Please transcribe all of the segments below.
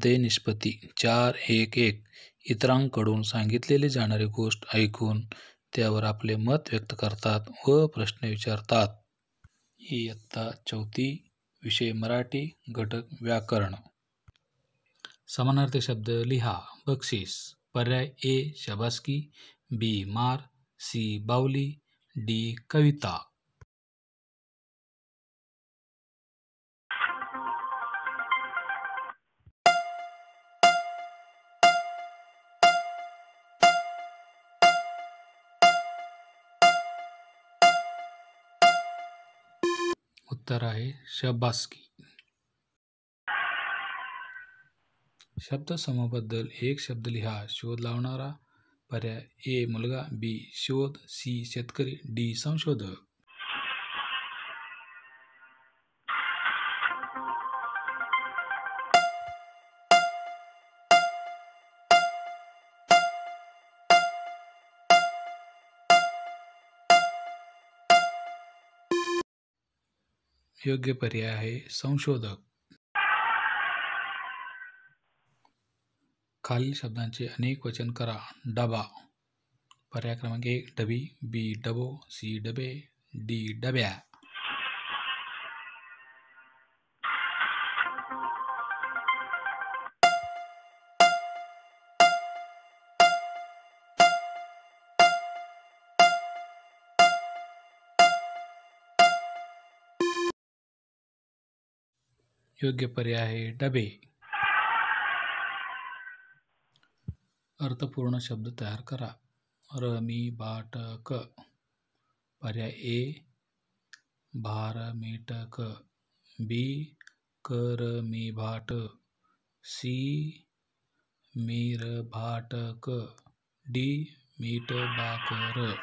स्वाध्याय निष्पत्ती 4.1.1 इतरांकडून सांगितलेली जाणारी गोष्ट ऐकून त्यावर आपले मत व्यक्त करतात व प्रश्न विचारतात. इयत्ता 4 विषय मराठी घटक व्याकरण. समानार्थी शब्द लिहा. बक्षीस. पर्याय ए शाबासकी, बी मार, सी बाहुली, डी कविता. उत्तर आहे शाबासकी. शब्दसमूहाबद्दल एक शब्द लिहा. शोध लावणारा. पर्याय ए मुलगा, बी शोध, सी शेतकरी, डी संशोधक. योग्य पर्याय आहे संशोधक. खालील शब्दांचे अनेक वचन करा. डबा. पर्याय क्रमांक 1 डबी, बी डबो, सी डबे, डी डब्या. योग्य पर्याय आहे डबे. अर्थपूर्ण शब्द तयार करा. रमीबाटक. पर्याय ए भारमीटक, बी करमीभाट, सी मीरभाटक, डी मीठबाकर.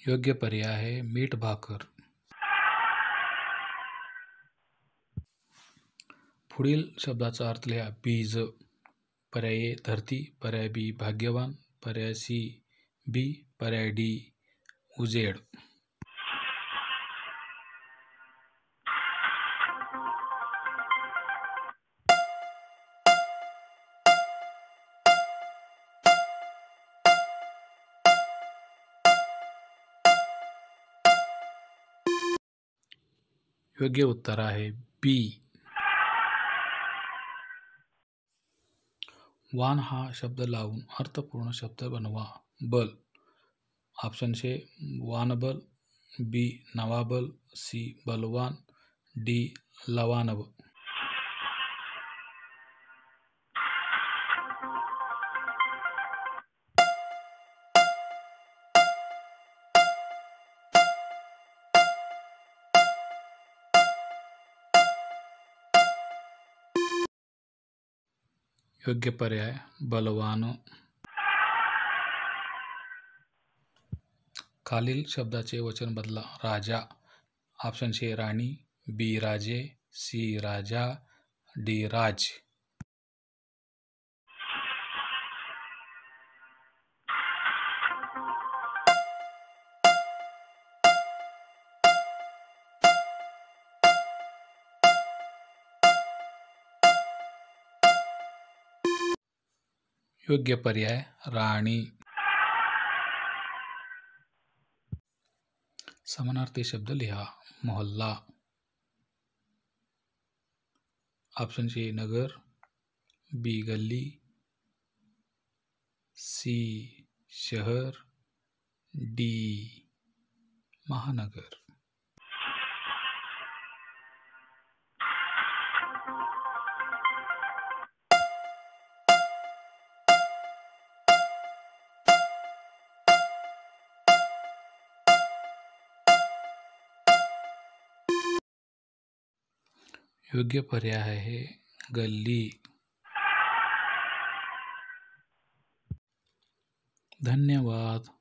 योग्य पर्याय आहे मीठ भाकर. पुढील शब्दाचा अर्थ लिहा. बीज. पर्याय ए धरती, पर्याय बी भाग्यवान, पर्याय सी बी, पर्याय डी उजेड. योग्य उत्तर आहे बी. वान हा शब्द लावून अर्थपूर्ण शब्द बनवा. बल. ऑप्शन ए वानबल, बी नवाबल, सी बलवान, डी लवानब. योग्य पर्याय बलवान. खालील शब्दाचे वचन बदला. राजा. ऑप्शन ए राणी, बी राजे, सी राजा, डी राज. योग्य पर्याय राणी. समानार्थी शब्द लिहा. मोहल्ला. ऑप्शन ए नगर, बी गल्ली, सी शहर, डी महानगर. योग्य पर्याय आहे गल्ली. धन्यवाद.